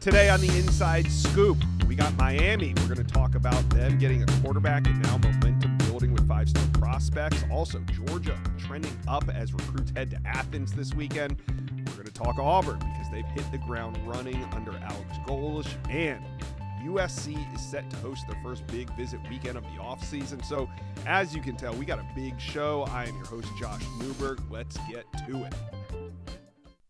Today on the Inside Scoop, we got Miami. We're going to talk about them getting a quarterback and now momentum building with five-star prospects. Also, Georgia trending up as recruits head to Athens this weekend. We're going to talk Auburn because they've hit the ground running under Alex Golesh. And USC is set to host their first big visit weekend of the offseason. So, as you can tell, we got a big show. I am your host, Josh Newberg. Let's get to it.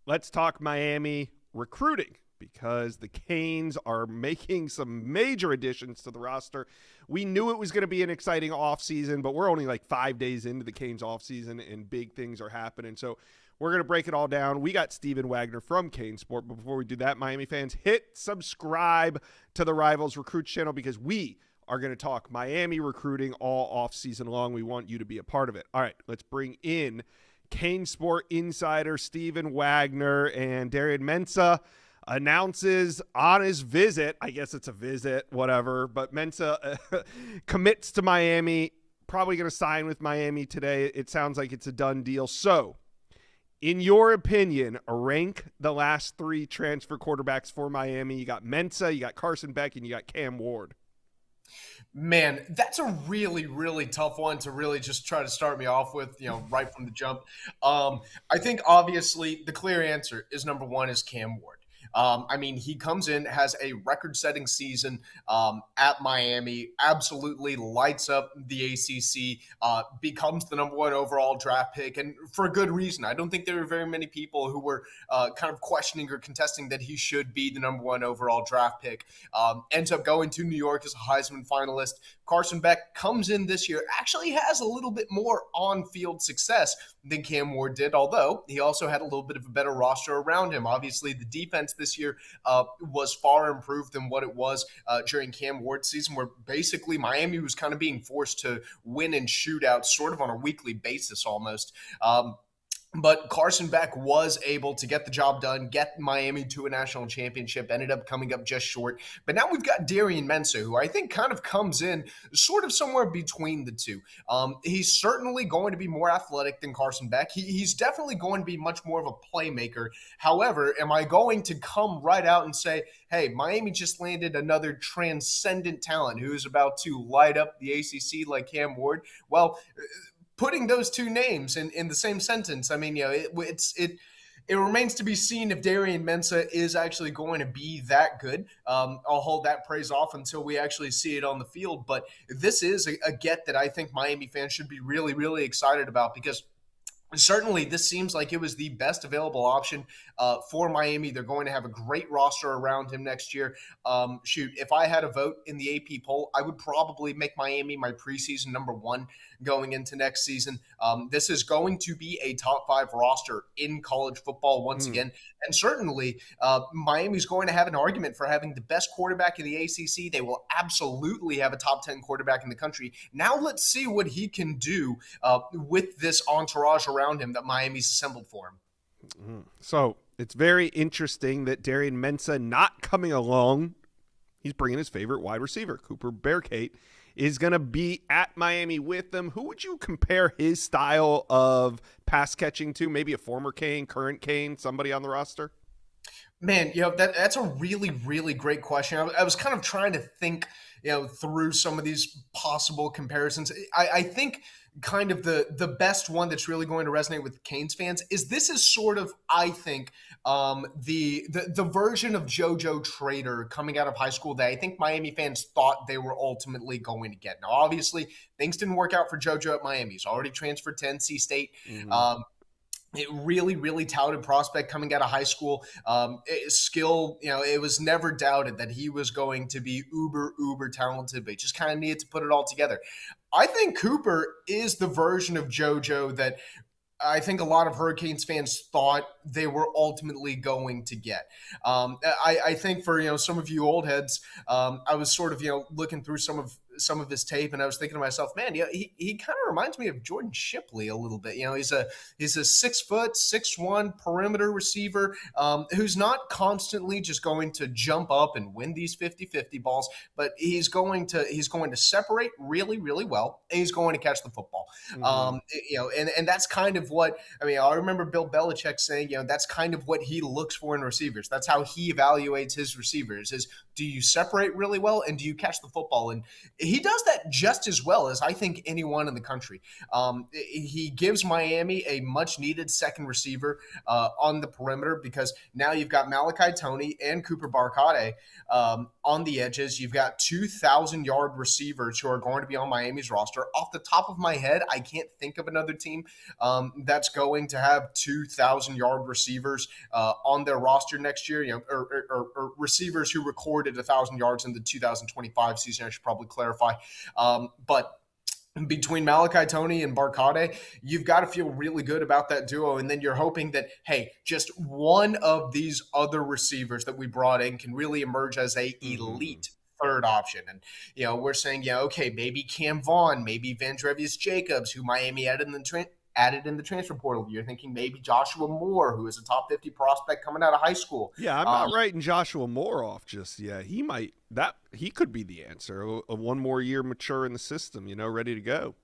Let's talk Miami recruiting, because the Canes are making some major additions to the roster. We knew it was going to be an exciting offseason, but we're only like 5 days into the Canes offseason, and big things are happening. So we're going to break it all down. We got Steven Wagner from Cane Sport. But before we do that, Miami fans, hit subscribe to the Rivals Recruits channel, because we are going to talk Miami recruiting all offseason long. We want you to be a part of it. All right, let's bring in Cane Sport insider Steven Wagner. And Darian Mensah announces on his visit, I guess it's a visit, whatever, but Mensah commits to Miami, probably going to sign with Miami today. It sounds like it's a done deal. So, in your opinion, rank the last three transfer quarterbacks for Miami. You got Mensah, you got Carson Beck, and you got Cam Ward. Man, that's a really, really tough one to really just try to start me off with, right from the jump. I think obviously the clear answer is number one is Cam Ward. He comes in, has a record-setting season at Miami, absolutely lights up the ACC, becomes the number one overall draft pick, and for a good reason. I don't think there were very many people who were kind of questioning or contesting that he should be the number one overall draft pick. Ends up going to New York as a Heisman finalist. Carson Beck comes in this year, actually has a little bit more on-field success than Cam Ward did, although he also had a little bit of a better roster around him. Obviously, the defense this year was far improved than what it was during Cam Ward's season, where basically Miami was kind of being forced to win in shootouts sort of on a weekly basis almost. But Carson Beck was able to get the job done, get Miami to a national championship, ended up coming up just short. But now we've got Darian Mensah, who I think kind of comes in sort of somewhere between the two. He's certainly going to be more athletic than Carson Beck. He's definitely going to be much more of a playmaker. However, am I going to come right out and say, hey, Miami just landed another transcendent talent who's about to light up the ACC like Cam Ward? Well, putting those two names in the same sentence, it remains to be seen if Darian Mensah is actually going to be that good. I'll hold that praise off until we actually see it on the field. But this is a get that I think Miami fans should be really, really excited about, because certainly this seems like it was the best available option for Miami. They're going to have a great roster around him next year. If I had a vote in the AP poll, I would probably make Miami my preseason number one going into next season. This is going to be a top five roster in college football once again. And certainly Miami's going to have an argument for having the best quarterback in the ACC. They will absolutely have a top 10 quarterback in the country. Now let's see what he can do with this entourage around him that Miami's assembled for him. So it's very interesting that Darian Mensah not coming along. He's bringing his favorite wide receiver, Cooper Bearcate, is going to be at Miami with them. Who would you compare his style of pass catching to? Maybe a former Cane, current Cane, somebody on the roster? Man, that's a really, really great question. I was kind of trying to think, through some of these possible comparisons. I think kind of the best one that's really going to resonate with Canes fans is this is sort of, I think, the version of JoJo Trader coming out of high school that I think Miami fans thought they were ultimately going to get. Now, obviously, things didn't work out for JoJo at Miami. He's already transferred to NC State. It really, really touted prospect coming out of high school. Skill, it was never doubted that he was going to be uber talented, but he just kind of needed to put it all together. I think Cooper is the version of JoJo that I think a lot of Hurricanes fans thought they were ultimately going to get. I think for some of you old heads, I was sort of looking through some of some of his tape, and I was thinking to myself, man, he kind of reminds me of Jordan Shipley a little bit. He's a 6', 6'1" perimeter receiver who's not constantly just going to jump up and win these 50-50 balls, but he's going to separate really, really well, and he's going to catch the football. Mhm. And that's kind of what I mean. I remember Bill Belichick saying, that's kind of what he looks for in receivers. That's how he evaluates his receivers: is do you separate really well and do you catch the football? And he does that just as well as I think anyone in the country. He gives Miami a much needed second receiver on the perimeter, because now you've got Malachi Toney and Cooper Barcade on the edges. You've got 2,000-yard receivers who are going to be on Miami's roster. Off the top of my head, I can't think of another team that's going to have 2,000-yard receivers on their roster next year. Or receivers who recorded 1,000 yards in the 2025 season. I should probably clarify, but between Malachi Toney and Barcade, you've got to feel really good about that duo. And then you're hoping that, hey, just one of these other receivers that we brought in can really emerge as a elite third option. And, we're saying, okay, maybe Cam Vaughn, maybe Vandrevius Jacobs, who Miami added in the transfer portal. You're thinking maybe Joshua Moore, who is a top 50 prospect coming out of high school. Yeah, I'm not writing Joshua Moore off just yet. He could be the answer. One more year mature in the system, ready to go.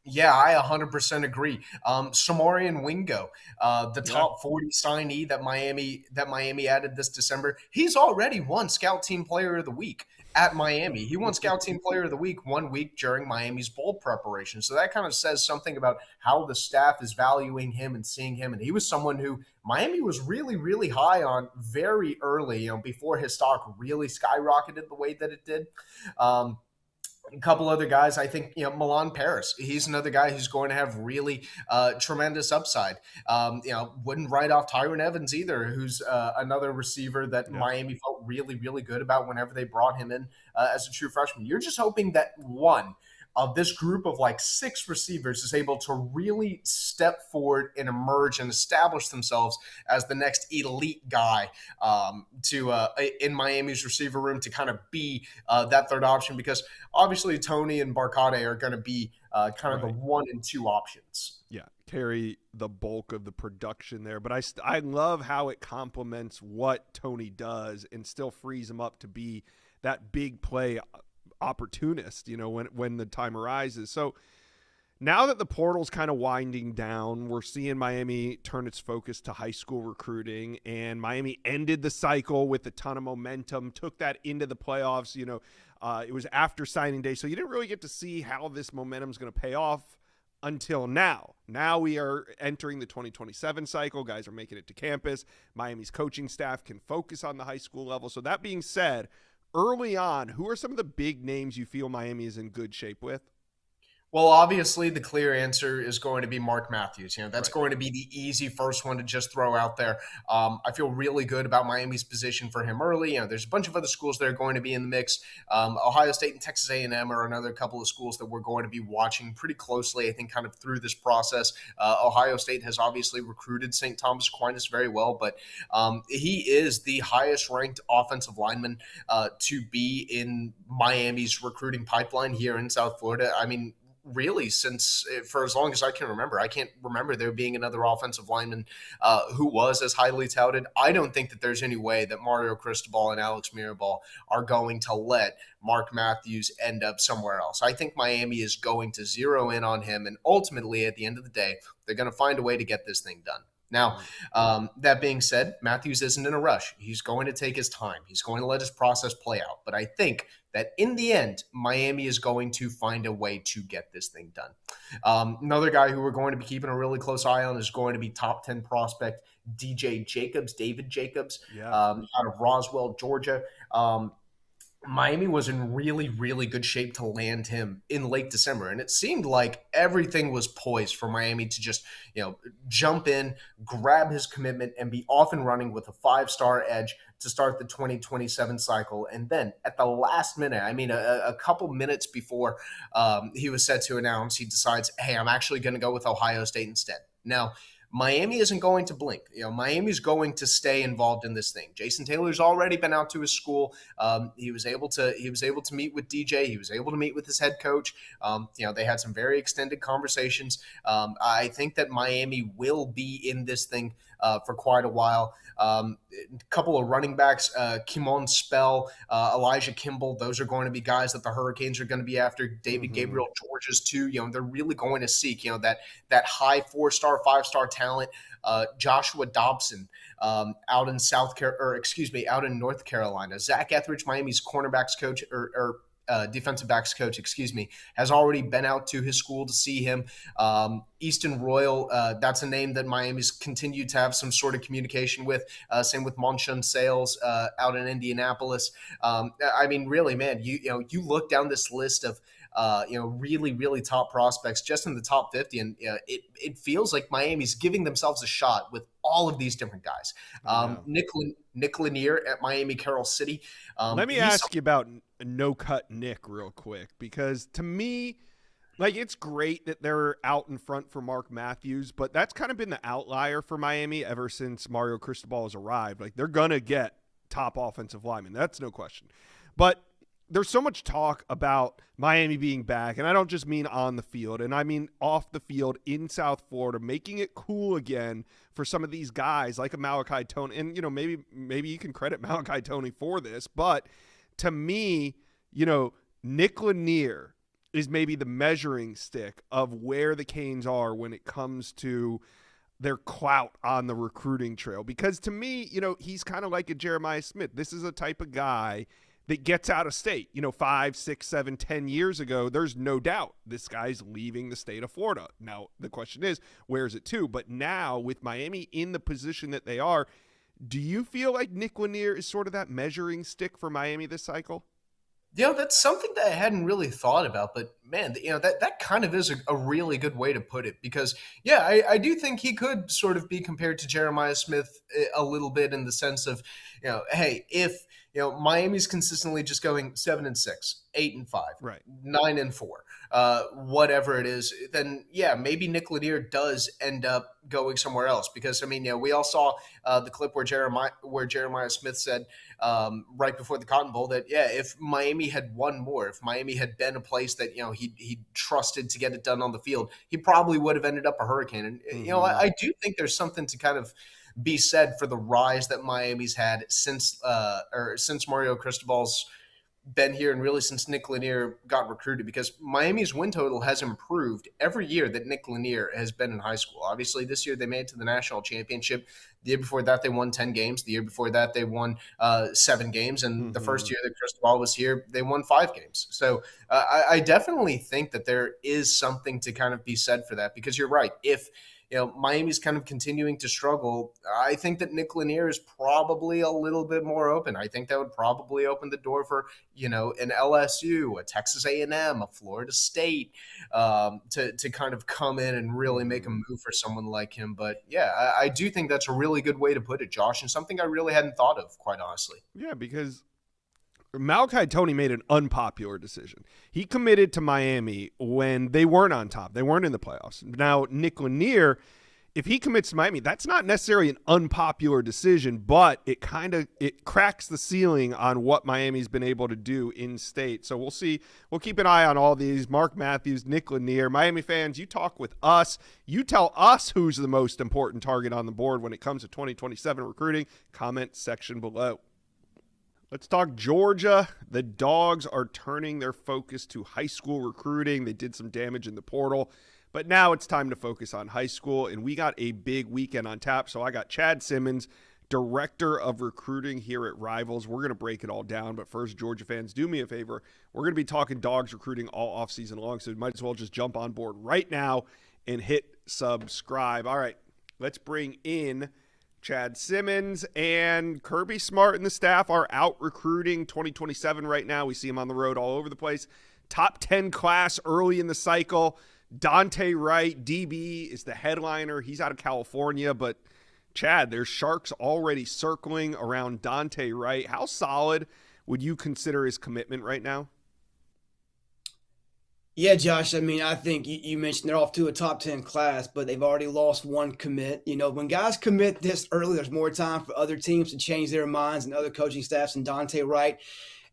Yeah, I 100% agree. Samorian Wingo, the top 40 signee that Miami added this December, he's already won Scout Team Player of the Week at Miami. He won Scout Team Player of the Week 1 week during Miami's bowl preparation. So that kind of says something about how the staff is valuing him and seeing him. And he was someone who Miami was really, really high on very early, before his stock really skyrocketed the way that it did. A couple other guys, I think, Milan Paris. He's another guy who's going to have really tremendous upside. Wouldn't write off Tyron Evans either, who's another receiver that Miami felt really, really good about whenever they brought him in as a true freshman. You're just hoping that one of this group of like 6 receivers is able to really step forward and emerge and establish themselves as the next elite guy in Miami's receiver room to kind of be that third option, because obviously Toney and Barcade are going to be kind of the 1 and 2 options. Yeah, carry the bulk of the production there. But I love how it complements what Toney does and still frees him up to be that big play opportunist, when the time arises. So now that the portal's kind of winding down, we're seeing Miami turn its focus to high school recruiting, and Miami ended the cycle with a ton of momentum, took that into the playoffs. It was after signing day, so you didn't really get to see how this momentum is going to pay off until now. Now we are entering the 2027 cycle. Guys are making it to campus. Miami's coaching staff can focus on the high school level. So that being said, early on, who are some of the big names you feel Miami is in good shape with? Well, obviously, the clear answer is going to be Mark Matthews. That's going to be the easy first one to just throw out there. I feel really good about Miami's position for him early. There's a bunch of other schools that are going to be in the mix. Ohio State and Texas A&M are another couple of schools that we're going to be watching pretty closely, I think, kind of through this process. Ohio State has obviously recruited St. Thomas Aquinas very well, but he is the highest-ranked offensive lineman to be in Miami's recruiting pipeline here in South Florida. I mean, really, since for as long as I can remember. I can't remember there being another offensive lineman who was as highly touted. I don't think that there's any way that Mario Cristobal and Alex Mirabal are going to let Mark Matthews end up somewhere else. I think Miami is going to zero in on him, and ultimately, at the end of the day, they're going to find a way to get this thing done. Now, that being said, Matthews isn't in a rush. He's going to take his time. He's going to let his process play out. But I think that in the end, Miami is going to find a way to get this thing done. Another guy who we're going to be keeping a really close eye on is going to be top 10 prospect David Jacobs, out of Roswell, Georgia. Miami was in really, really good shape to land him in late December. And it seemed like everything was poised for Miami to just, jump in, grab his commitment, and be off and running with a 5-star edge to start the 2027 cycle. And then at the last minute, a couple minutes before he was set to announce, he decides, hey, I'm actually going to go with Ohio State instead. Now, Miami isn't going to blink. Miami's going to stay involved in this thing. Jason Taylor's already been out to his school. He was able to meet with DJ. He was able to meet with his head coach. They had some very extended conversations. I think that Miami will be in this thing for quite a while. A couple of running backs, Kimon Spell, Elijah Kimball. Those are going to be guys that the Hurricanes are going to be after. David Gabriel Georges too. They're really going to seek that high 4-star, 5-star talent. Joshua Dobson out in North Carolina. Zach Etheridge, Miami's cornerbacks coach or defensive backs coach, has already been out to his school to see him. Easton Royal, that's a name that Miami's continued to have some sort of communication with. Same with Monshun Sales out in Indianapolis. Really, man, you look down this list of really, really top prospects just in the top 50. And it feels like Miami's giving themselves a shot with all of these different guys. Nick Lanier at Miami Carroll City. Let me ask you about no-cut Nick real quick, because to me, it's great that they're out in front for Mark Matthews, but that's kind of been the outlier for Miami ever since Mario Cristobal has arrived. They're going to get top offensive linemen. That's no question. But there's so much talk about Miami being back, and I don't just mean on the field, and I mean off the field in South Florida, making it cool again for some of these guys like a Malachi Tony. And, maybe you can credit Malachi Tony for this, but to me, Nick Lanier is maybe the measuring stick of where the Canes are when it comes to their clout on the recruiting trail. Because to me, he's kind of like a Jeremiah Smith. This is a type of guy that gets out of state. 5, 6, 7, 10 years ago, there's no doubt this guy's leaving the state of Florida. Now, the question is, where is it to? But now, with Miami in the position that they are, do you feel like Nick Lanier is sort of that measuring stick for Miami this cycle? That's something that I hadn't really thought about, but man, that kind of is a really good way to put it, because I do think he could sort of be compared to Jeremiah Smith a little bit, in the sense of, hey, if Miami's consistently just going 7-6, 8-5, right, 9-4, whatever it is, then maybe Nick Lanier does end up going somewhere else. Because we all saw the clip where Jeremiah Smith said right before the Cotton Bowl that if Miami had won more, if Miami had been a place that he trusted to get it done on the field, he probably would have ended up a Hurricane. And I do think there's something to kind of be said for the rise that Miami's had since Mario Cristobal's been here, and really since Nick Lanier got recruited, because Miami's win total has improved every year that Nick Lanier has been in high school. Obviously, this year they made it to the national championship. The year before that, they won 10 games. The year before that, they won 7 games. And the first year that Cristobal was here, they won 5 games. So I definitely think that there is something to kind of be said for that, because you're right. If Miami's kind of continuing to struggle, I think that Nick Lanier is probably a little bit more open. I think that would probably open the door for, an LSU, a Texas A&M, a Florida State, to kind of come in and really make a move for someone like him. But I do think that's a really good way to put it, Josh, and something I really hadn't thought of, quite honestly. Yeah, because Malachi Tony made an unpopular decision. He committed to Miami when they weren't on top. They weren't in the playoffs. Now, Nick Lanier, if he commits to Miami, that's not necessarily an unpopular decision, but it cracks the ceiling on what Miami's been able to do in state. So we'll see. We'll keep an eye on all these. Mark Matthews, Nick Lanier. Miami fans, you talk with us. You tell us who's the most important target on the board when it comes to 2027 recruiting. Comment section below. Let's talk Georgia. The Dogs are turning their focus to high school recruiting. They did some damage in the portal, but now it's time to focus on high school, and we got a big weekend on tap. So I got Chad Simmons, Director of Recruiting here at Rivals. We're going to break it all down, but first, Georgia fans, do me a favor. We're going to be talking Dogs recruiting all offseason long, so you might as well just jump on board right now and hit subscribe. All right, let's bring in Chad Simmons. And Kirby Smart and the staff are out recruiting 2027 right now. We see him on the road all over the place. Top 10 class early in the cycle. Dante Wright, DB, is the headliner. He's out of California, but Chad, there's sharks already circling around Dante Wright. How solid would you consider his commitment right now? Yeah, Josh. I mean, I think you mentioned they're off to a top 10 class, but they've already lost one commit. When guys commit this early, there's more time for other teams to change their minds and other coaching staffs. And Dante Wright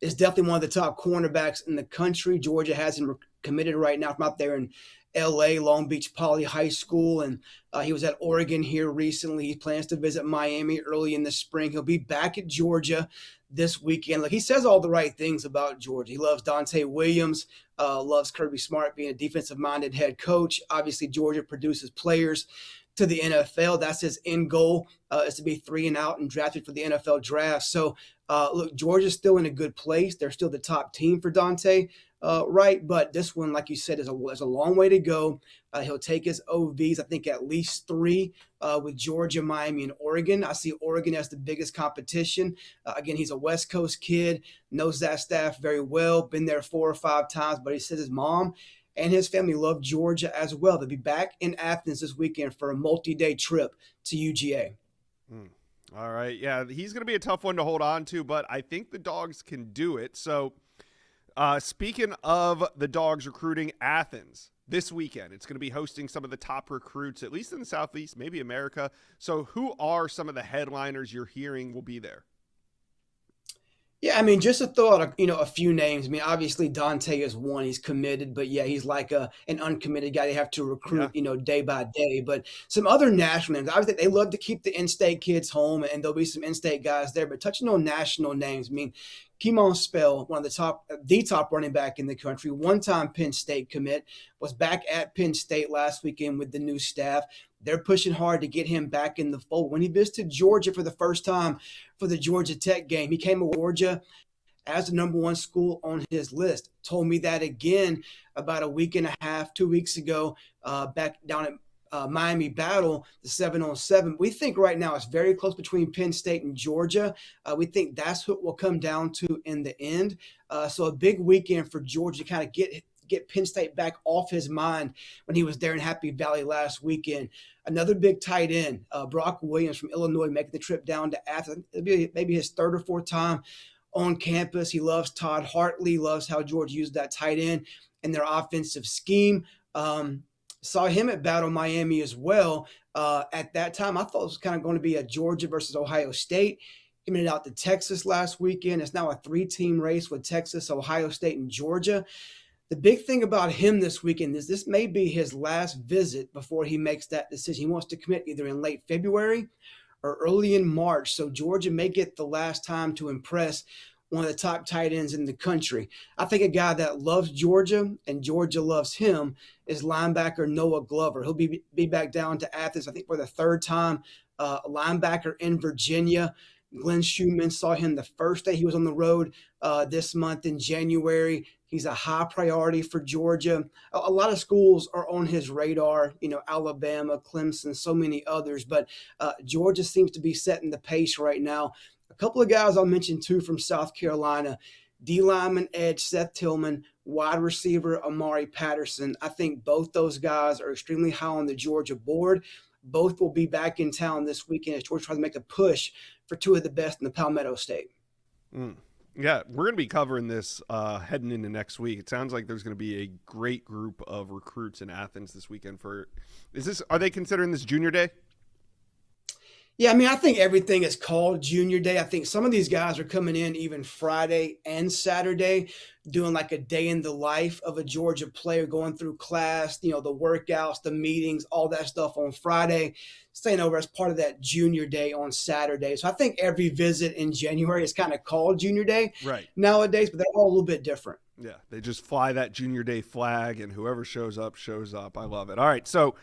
is definitely one of the top cornerbacks in the country. Georgia has him committed right now from out there in LA, Long Beach Poly High School. And he was at Oregon here recently. He plans to visit Miami early in the spring. He'll be back at Georgia this weekend. Like, he says all the right things about Georgia. He loves Dante Williams, loves Kirby Smart being a defensive minded head coach. Obviously, Georgia produces players to the NFL. That's his end goal, is to be 3-and-out and drafted for the NFL draft. So, look, Georgia's still in a good place. They're still the top team for Dante, right? But this one, like you said, is a long way to go. He'll take his OVs, I think at least 3 with Georgia, Miami, and Oregon. I see Oregon as the biggest competition. Again, he's a West Coast kid, knows that staff very well, been there 4 or 5 times, but he says his mom and his family love Georgia as well. They'll be back in Athens this weekend for a multi-day trip to UGA. All right. Yeah, he's going to be a tough one to hold on to, but I think the Dogs can do it. So speaking of the Dogs recruiting, Athens this weekend, it's going to be hosting some of the top recruits, at least in the Southeast, maybe America. So who are some of the headliners you're hearing will be there? Yeah, I mean, just to throw out a few names. I mean, obviously Dante is one; he's committed, but yeah, he's like an uncommitted guy. They have to recruit, day by day. But some other national names. Obviously, they love to keep the in-state kids home, and there'll be some in-state guys there. But touching on national names, I mean, Kimon Spell, one of the top running back in the country, one-time Penn State commit, was back at Penn State last weekend with the new staff. They're pushing hard to get him back in the fold. When he visited Georgia for the first time for the Georgia Tech game, he came to Georgia as the number 1 school on his list. Told me that again about a week and a half, 2 weeks ago, back down at Miami Battle, the 7-on-7. We think right now it's very close between Penn State and Georgia. We think that's what will come down to in the end. So a big weekend for Georgia to kind of get Penn State back off his mind when he was there in Happy Valley last weekend. Another big tight end, Brock Williams from Illinois, making the trip down to Athens. It'll be maybe his 3rd or 4th time on campus. He loves Todd Hartley, loves how Georgia used that tight end in their offensive scheme. Saw him at Battle Miami as well. At that time, I thought it was kind of going to be a Georgia versus Ohio State. He made it out to Texas last weekend. It's now a 3-team race with Texas, Ohio State, and Georgia. The big thing about him this weekend is this may be his last visit before he makes that decision. He wants to commit either in late February or early in March. So Georgia may get the last time to impress one of the top tight ends in the country. I think a guy that loves Georgia and Georgia loves him is linebacker Noah Glover. He'll be back down to Athens, I think, for the 3rd time. Linebacker in Virginia. Glenn Schumann saw him the first day he was on the road this month in January. He's a high priority for Georgia. A lot of schools are on his radar, Alabama, Clemson, so many others. But Georgia seems to be setting the pace right now. A couple of guys I'll mention, too, from South Carolina. D-lineman edge Seth Tillman, wide receiver Amari Patterson. I think both those guys are extremely high on the Georgia board. Both will be back in town this weekend as Georgia tries to make a push for 2 of the best in the Palmetto State. Yeah, we're going to be covering this heading into next week. It sounds like there's going to be a great group of recruits in Athens this weekend. Are they considering this Junior Day? Yeah, I mean, I think everything is called Junior Day. I think some of these guys are coming in even Friday and Saturday, doing like a day in the life of a Georgia player, going through class, the workouts, the meetings, all that stuff on Friday, staying over as part of that Junior Day on Saturday. So I think every visit in January is kind of called Junior Day nowadays, but they're all a little bit different. Yeah, they just fly that Junior Day flag, and whoever shows up, shows up. I love it. All right, so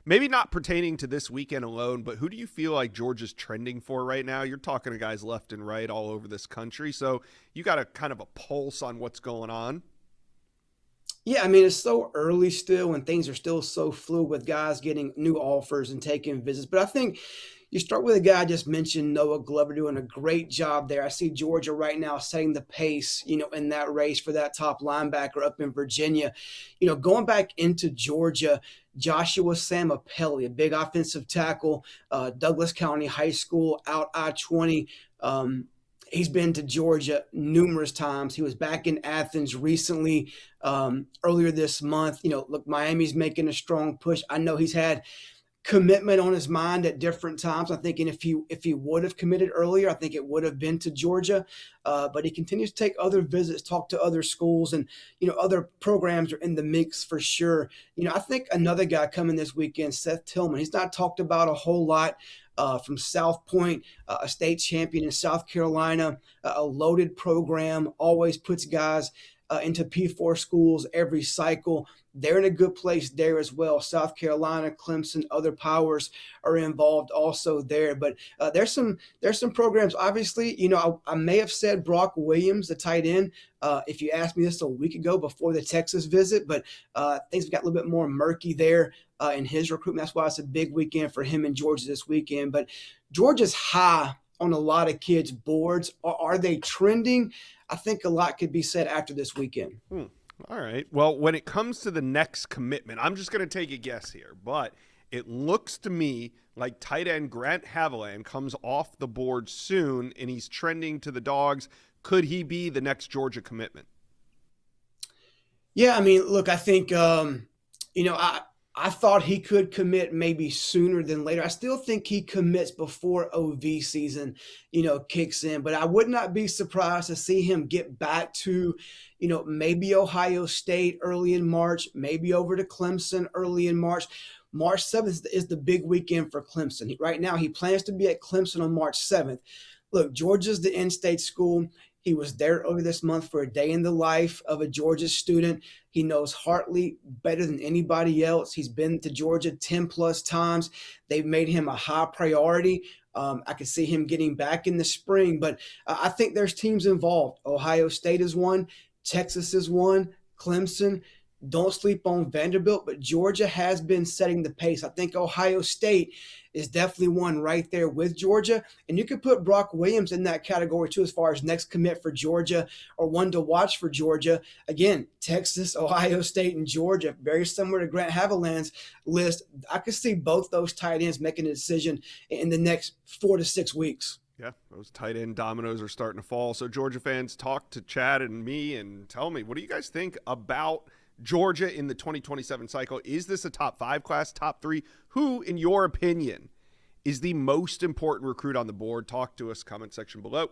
maybe not pertaining to this weekend alone, but who do you feel like Georgia's trending for right now? You're talking to guys left and right all over this country, so you got a kind of a pulse on what's going on. Yeah, I mean, it's so early still, and things are still so fluid with guys getting new offers and taking visits. But I think you start with a guy I just mentioned, Noah Glover, doing a great job there. I see Georgia right now setting the pace, in that race for that top linebacker up in Virginia. Going back into Georgia, Joshua Samapelli, a big offensive tackle, Douglas County High School, out I-20. He's been to Georgia numerous times. He was back in Athens recently, earlier this month. Look, Miami's making a strong push. I know he's had commitment on his mind at different times. I'm thinking if he would have committed earlier, I think it would have been to Georgia. But he continues to take other visits, talk to other schools, and other programs are in the mix for sure. I think another guy coming this weekend, Seth Tillman. He's not talked about a whole lot. From South Point, a state champion in South Carolina, a loaded program, always puts guys into P4 schools every cycle. They're in a good place there as well. South Carolina, Clemson, other powers are involved also there. But there's some programs. Obviously, I may have said Brock Williams, the tight end, if you asked me this a week ago before the Texas visit, but things got a little bit more murky there in his recruitment. That's why it's a big weekend for him in Georgia this weekend. But Georgia's high on a lot of kids' boards. Are they trending? I think a lot could be said after this weekend. All right. Well, when it comes to the next commitment, I'm just going to take a guess here, but it looks to me like tight end Grant Haviland comes off the board soon, and he's trending to the Dogs. Could he be the next Georgia commitment? Yeah, I mean, look, I think, I thought he could commit maybe sooner than later. I still think he commits before OV season, kicks in. But I would not be surprised to see him get back to, maybe Ohio State early in March, maybe over to Clemson early in March. March 7th is the big weekend for Clemson. Right now, he plans to be at Clemson on March 7th. Look, Georgia's the in-state school. He was there earlier this month for a day in the life of a Georgia student. He knows Hartley better than anybody else. He's been to Georgia 10 plus times. They've made him a high priority. I could see him getting back in the spring, but I think there's teams involved. Ohio State is one. Texas is one. Clemson. Don't sleep on Vanderbilt, but Georgia has been setting the pace. I think Ohio State is definitely one right there with Georgia. And you could put Brock Williams in that category too, as far as next commit for Georgia or one to watch for Georgia. Again, Texas, Ohio State, and Georgia, very similar to Grant Haviland's list. I could see both those tight ends making a decision in the next 4 to 6 weeks. Yeah, those tight end dominoes are starting to fall. So Georgia fans, talk to Chad and me and tell me, what do you guys think about Georgia in the 2027 cycle? Is this a top 5 class, top 3? Who, in your opinion, is the most important recruit on the board? Talk to us, comment section below.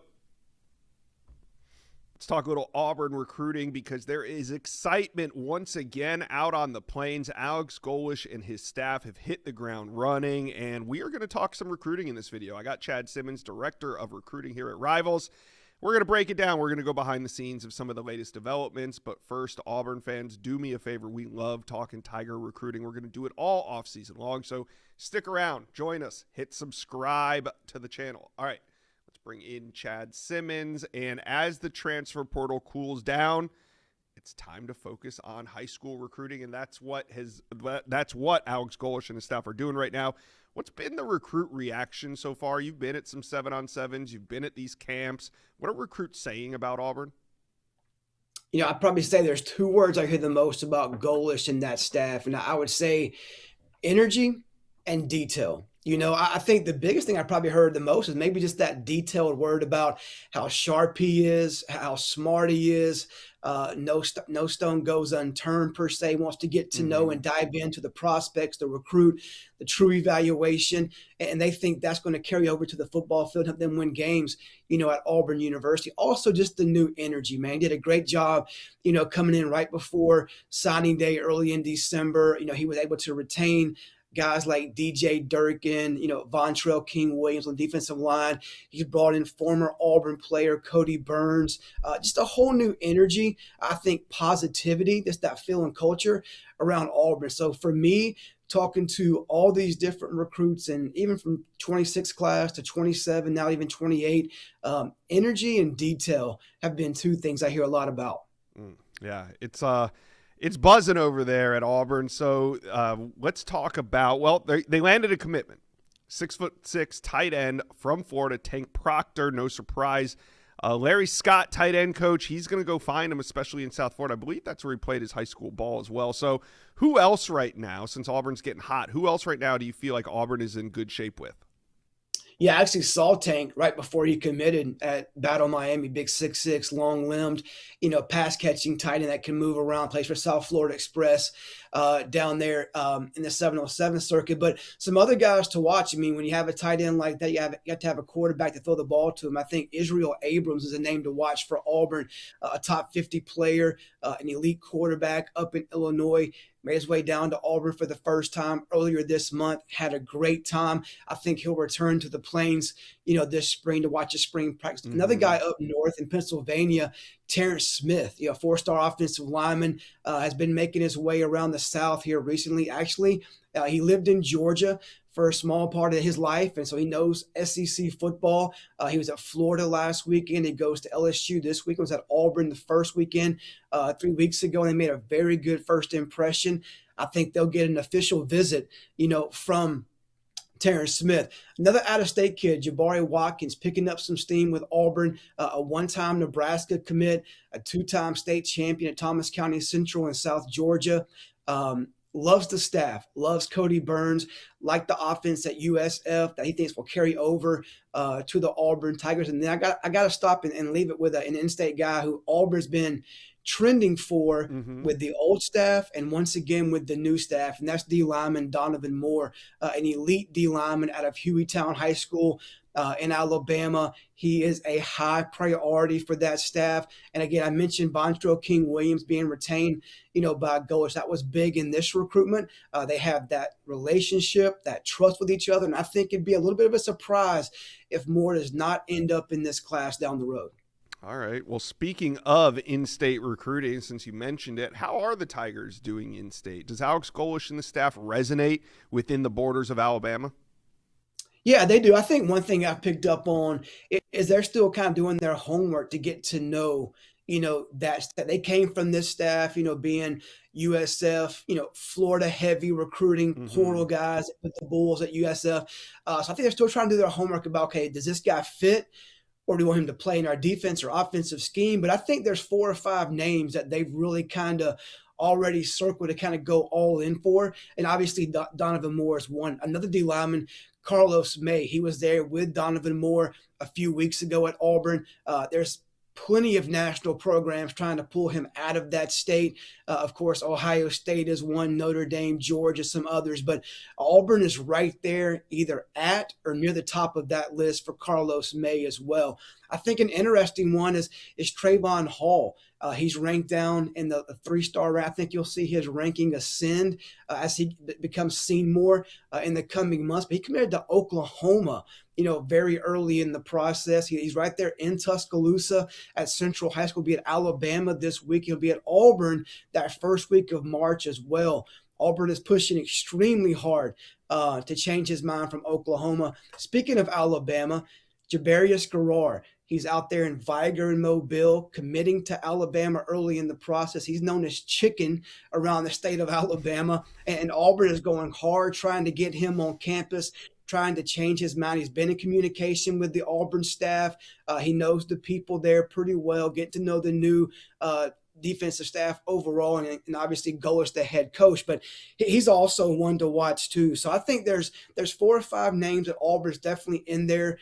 Let's talk a little Auburn recruiting because there is excitement once again out on the plains. Alex Golesh and his staff have hit the ground running, and we are going to talk some recruiting in this video. I got Chad Simmons, Director of Recruiting here at Rivals. We're going to break it down. We're going to go behind the scenes of some of the latest developments. But first, Auburn fans, do me a favor. We love talking Tiger recruiting. We're going to do it all off-season long. So stick around. Join us. Hit subscribe to the channel. All right, let's bring in Chad Simmons. And as the transfer portal cools down, it's time to focus on high school recruiting. And that's what Alex Golesh and his staff are doing right now. What's been the recruit reaction so far? You've been at some 7-on-7s. You've been at these camps. What are recruits saying about Auburn? I'd probably say there's 2 words I hear the most about Golesh and that staff. And I would say energy and detail. I think the biggest thing I probably heard the most is maybe just that detailed word about how sharp he is, how smart he is. No stone goes unturned per se. Wants to get to know and dive into the prospects, the recruit, the true evaluation, and they think that's going to carry over to the football field, help them win games. At Auburn University. Also, just the new energy, man. He did a great job, coming in right before signing day early in December. He was able to retain guys like DJ Durkin, Vontrell King-Williams on the defensive line. He's brought in former Auburn player Cody Burns. Just a whole new energy. I think positivity, just that feeling culture around Auburn. So for me, talking to all these different recruits and even from 26 class to 27, now even 28, energy and detail have been 2 things I hear a lot about. Yeah, it's buzzing over there at Auburn. So let's talk about, they landed a commitment. 6'6" tight end from Florida, Tank Proctor, no surprise. Larry Scott, tight end coach, he's going to go find him, especially in South Florida. I believe that's where he played his high school ball as well. So who else right now, since Auburn's getting hot, who else right now do you feel like Auburn is in good shape with? Yeah, I actually saw Tank right before he committed at Battle Miami, big 6'6", long limbed, pass catching tight end that can move around, plays for South Florida Express down there in the 707 circuit. But some other guys to watch. I mean, when you have a tight end like that, you have to have a quarterback to throw the ball to him. I think Israel Abrams is a name to watch for Auburn, a top 50 player, an elite quarterback up in Illinois. Made his way down to Auburn for the first time earlier this month. Had a great time. I think he'll return to the Plains, this spring to watch a spring practice. Mm-hmm. Another guy up north in Pennsylvania, Terrence Smith, four-star offensive lineman, has been making his way around the South here recently. Actually, he lived in Georgia for a small part of his life, and so he knows SEC football. He was at Florida last weekend. He goes to LSU this week. He was at Auburn the first weekend 3 weeks ago, and they made a very good first impression. I think they'll get an official visit, from Terrence Smith. Another out-of-state kid, Jabari Watkins, picking up some steam with Auburn, a one-time Nebraska commit, a two-time state champion at Thomas County Central in South Georgia. Loves the staff, loves Cody Burns, like the offense at USF that he thinks will carry over to the Auburn Tigers. And then I got to stop and leave it with an in-state guy who Auburn's been trending for with the old staff and once again with the new staff, and that's D lineman Donovan Moore, an elite D lineman out of Hueytown High School in Alabama. He is a high priority for that staff. And again, I mentioned Bonstro King Williams being retained, by Goers. That was big in this recruitment. They have that relationship, that trust with each other. And I think it'd be a little bit of a surprise if Moore does not end up in this class down the road. All right. Well, speaking of in-state recruiting, since you mentioned it, how are the Tigers doing in-state? Does Alex Golesh and the staff resonate within the borders of Alabama? Yeah, they do. I think one thing I've picked up on is they're still kind of doing their homework to get to know, that they came from this staff, being USF, Florida heavy recruiting, portal guys with the Bulls at USF. So I think they're still trying to do their homework about, okay, does this guy fit? Or do you want him to play in our defense or offensive scheme? But I think there's 4 or 5 names that they've really kind of already circled to kind of go all in for. And obviously Donovan Moore is one. Another D lineman, Carlos May. He was there with Donovan Moore a few weeks ago at Auburn. There's plenty of national programs trying to pull him out of that state. Of course, Ohio State is one, Notre Dame, Georgia, some others. But Auburn is right there either at or near the top of that list for Carlos May as well. I think an interesting one is Trayvon Hall. He's ranked down in the 3-star rank. I think you'll see his ranking ascend as he becomes seen more in the coming months. But he committed to Oklahoma, very early in the process. He's right there in Tuscaloosa at Central High School. He'll be at Alabama this week. He'll be at Auburn that first week of March as well. Auburn is pushing extremely hard to change his mind from Oklahoma. Speaking of Alabama, Jabarius Garrar. He's out there in Viger and Mobile, committing to Alabama early in the process. He's known as Chicken around the state of Alabama, and Auburn is going hard trying to get him on campus, trying to change his mind. He's been in communication with the Auburn staff. He knows the people there pretty well, get to know the new defensive staff overall, and obviously Golesh, the head coach, but he's also one to watch too. So I think there's 4 or 5 names that Auburn's definitely in there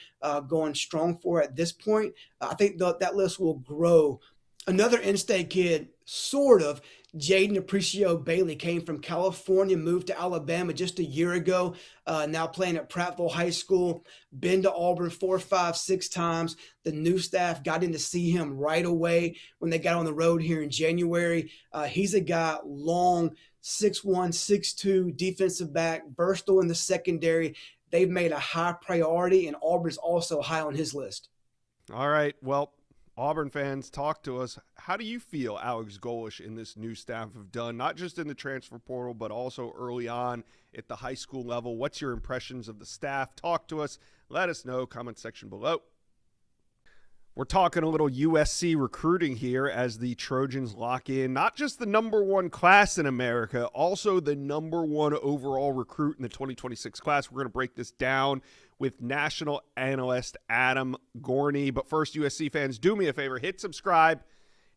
going strong for at this point. I think that list will grow. Another in-state kid, sort of, Jaden Appreciation Bailey, came from California, moved to Alabama just a year ago, now playing at Prattville High School, been to Auburn 4, 5, 6 times. The new staff got in to see him right away when they got on the road here in January. He's a guy, long, 6'1", 6'2", defensive back, versatile in the secondary. They've made a high priority, and Auburn's also high on his list. All right, well, Auburn fans, talk to us. How do you feel Alex Golesh and this new staff have done, not just in the transfer portal, but also early on at the high school level? What's your impressions of the staff? Talk to us. Let us know. Comment section below. We're talking a little USC recruiting here as the Trojans lock in not just the #1 class in America, also the #1 overall recruit in the 2026 class. We're going to break this down with national analyst Adam Gorney. But first, USC fans, do me a favor, hit subscribe.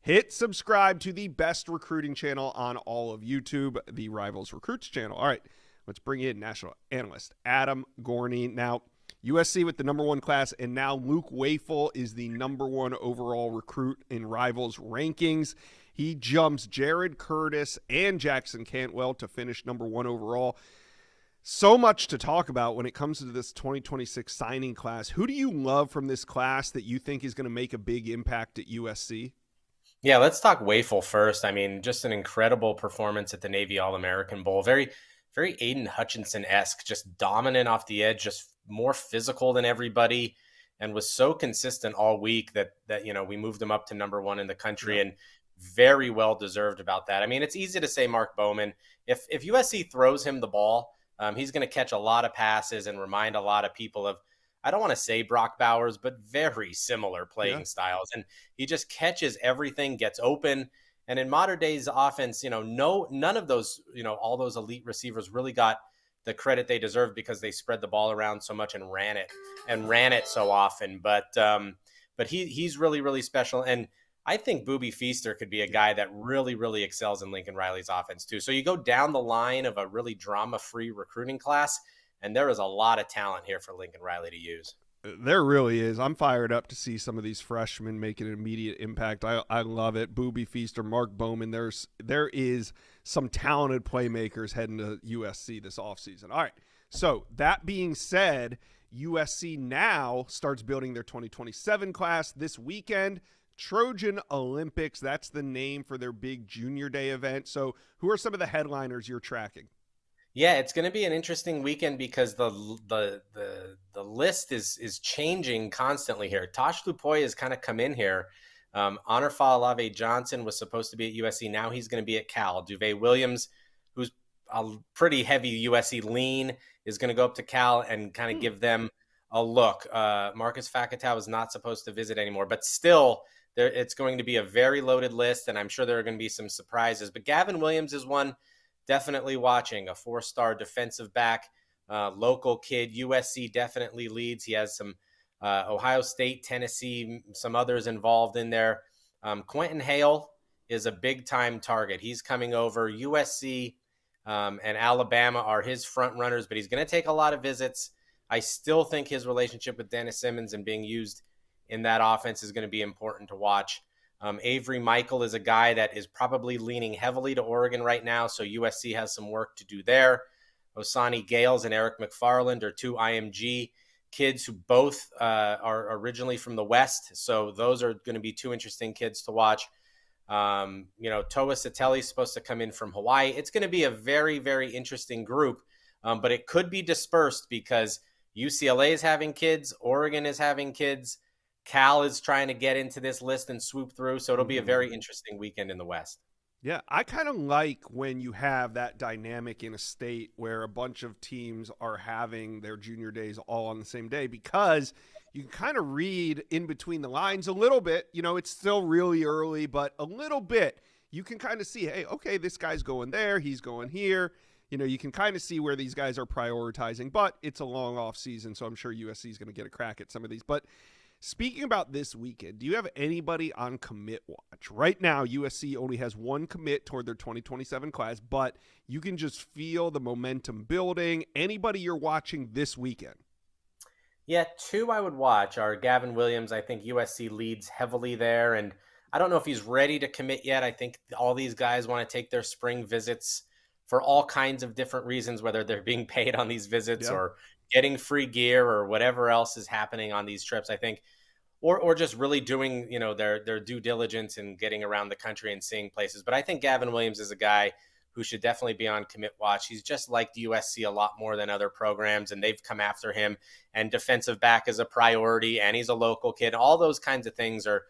Hit subscribe to the best recruiting channel on all of YouTube, the Rivals Recruits channel. All right, let's bring in national analyst Adam Gorney. Now, USC with the number 1 class, and now Luke Wafel is the number 1 overall recruit in Rivals rankings. He jumps Jared Curtis and Jackson Cantwell to finish number 1 overall. So much to talk about when it comes to this 2026 signing class. Who do you love from this class that you think is going to make a big impact at USC? Yeah, let's talk Wafel first. I mean, just an incredible performance at the Navy All-American Bowl. Very, very Aiden Hutchinson-esque, just dominant off the edge, just more physical than everybody, and was so consistent all week that we moved him up to number 1 in the country, and very well deserved about that. I mean, it's easy to say Mark Bowman. If USC throws him the ball, he's going to catch a lot of passes and remind a lot of people of, I don't want to say Brock Bowers, but very similar playing styles. And he just catches everything, gets open. And in modern days offense, none of those, all those elite receivers really got the credit they deserve because they spread the ball around so much and ran it so often. But he's really, really special. And I think Booby Feaster could be a guy that really, really excels in Lincoln Riley's offense too. So you go down the line of a really drama-free recruiting class, and there is a lot of talent here for Lincoln Riley to use. There really is. I'm fired up to see some of these freshmen make an immediate impact. I love it. Booby Feaster, Mark Bowman. There is some talented playmakers heading to USC this offseason. All right. So that being said, USC now starts building their 2027 class this weekend. Trojan Olympics, that's the name for their big junior day event. So who are some of the headliners you're tracking? Yeah, it's going to be an interesting weekend because the list is changing constantly here. Tosh Lupoy has kind of come in here. Honor Falave Johnson was supposed to be at USC. Now he's going to be at Cal. Duve Williams, who's a pretty heavy USC lean, is going to go up to Cal and kind of give them a look. Marcus Fakatow is not supposed to visit anymore, but still, it's going to be a very loaded list, and I'm sure there are going to be some surprises. But Gavin Williams is one definitely watching, a 4-star defensive back, local kid. USC definitely leads. He has some Ohio State, Tennessee, some others involved in there. Quentin Hale is a big-time target. He's coming over. USC and Alabama are his front runners, but he's going to take a lot of visits. I still think his relationship with Dennis Simmons and being used in that offense is going to be important to watch. Avery Michael is a guy that is probably leaning heavily to Oregon right now, so USC has some work to do there. Osani Gales and Eric McFarland are 2 IMG kids who both are originally from the West, so those are going to be 2 interesting kids to watch. Toa Sateli is supposed to come in from Hawaii. It's going to be a very, very interesting group, but it could be dispersed because UCLA is having kids, Oregon is having kids, Cal is trying to get into this list and swoop through, so it'll be a very interesting weekend in the West. Yeah, I kind of like when you have that dynamic in a state where a bunch of teams are having their junior days all on the same day because you can kind of read in between the lines a little bit. It's still really early, but a little bit. You can kind of see, hey, okay, this guy's going there, he's going here. You can kind of see where these guys are prioritizing, but it's a long off season, so I'm sure USC is going to get a crack at some of these. But speaking about this weekend, do you have anybody on commit watch? Right now, USC only has 1 commit toward their 2027 class, but you can just feel the momentum building. Anybody you're watching this weekend? Yeah, 2 I would watch are Gavin Williams. I think USC leads heavily there, and I don't know if he's ready to commit yet. I think all these guys want to take their spring visits for all kinds of different reasons, whether they're being paid on these visits or getting free gear or whatever else is happening on these trips, I think, or just really doing, their due diligence and getting around the country and seeing places. But I think Gavin Williams is a guy who should definitely be on commit watch. He's just liked USC a lot more than other programs, and they've come after him, and defensive back is a priority, and he's a local kid. All those kinds of things are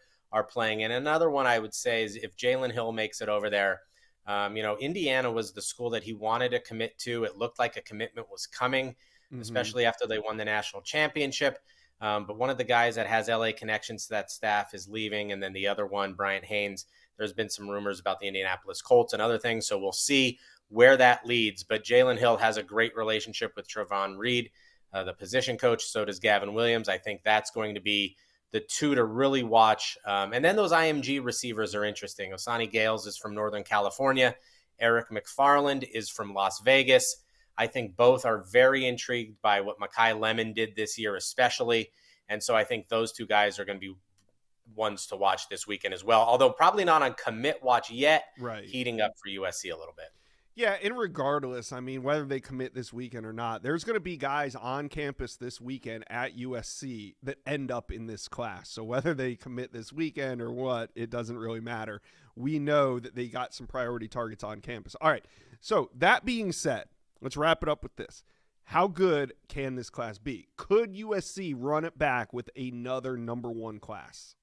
playing. And another one I would say is if Jalen Hill makes it over there, Indiana was the school that he wanted to commit to. It looked like a commitment was coming, especially after they won the national championship. But one of the guys that has LA connections to that staff is leaving. And then the other one, Bryant Haynes, there's been some rumors about the Indianapolis Colts and other things. So we'll see where that leads. But Jalen Hill has a great relationship with Trevon Reed, the position coach. So does Gavin Williams. I think that's going to be the 2 to really watch. And then those IMG receivers are interesting. Osani Gales is from Northern California. Eric McFarland is from Las Vegas. I think both are very intrigued by what Mekhi Lemon did this year, especially. And so I think those two guys are going to be ones to watch this weekend as well, although probably not on commit watch yet, Right. heating up for USC a little bit. Yeah, and regardless, I mean, whether they commit this weekend or not, there's going to be guys on campus this weekend at USC that end up in this class. So whether they commit this weekend or what, it doesn't really matter. We know that they got some priority targets on campus. All right, so that being said, let's wrap it up with this. How good can this class be? Could USC run it back with another number one class?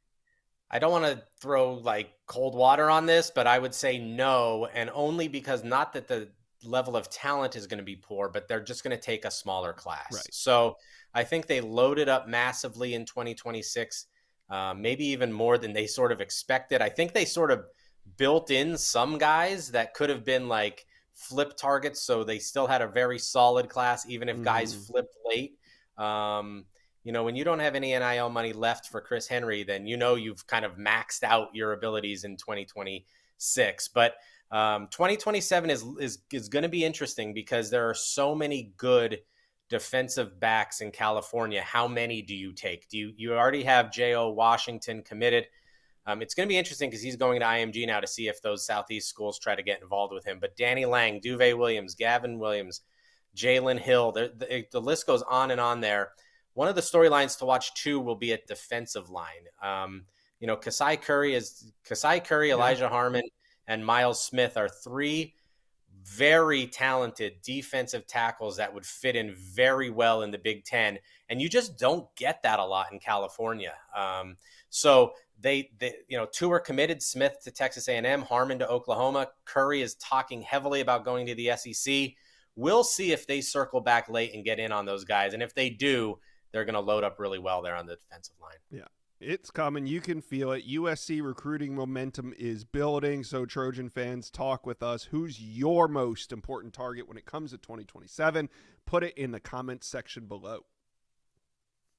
I don't want to throw like cold water on this, but I would say no, and only because not that the level of talent is going to be poor, but they're just going to take a smaller class. Right. So I think they loaded up massively in 2026, maybe even more than they sort of expected. I think they sort of built in some guys that could have been like flip targets, so they still had a very solid class, even if guys flipped late. When you don't have any NIL money left for Chris Henry, then you've kind of maxed out your abilities in 2026. But 2027 is going to be interesting because there are so many good defensive backs in California. How many do you take? You already have J.O. Washington committed? It's going to be interesting because he's going to IMG now to see if those Southeast schools try to get involved with him. But Danny Lang, Duve Williams, Gavin Williams, Jalen Hill, the list goes on and on there. One of the storylines to watch too will be at defensive line. Kasai Curry, Elijah Harmon, and Miles Smith are three very talented defensive tackles that would fit in very well in the Big Ten, and you just don't get that a lot in California. So they two are committed: Smith to Texas A&M, Harmon to Oklahoma. Curry is talking heavily about going to the SEC. We'll see if they circle back late and get in on those guys, and if they do, they're going to load up really well there on the defensive line. Yeah, it's coming. You can feel it. USC recruiting momentum is building. So Trojan fans, talk with us. Who's your most important target when it comes to 2027? Put it in the comments section below.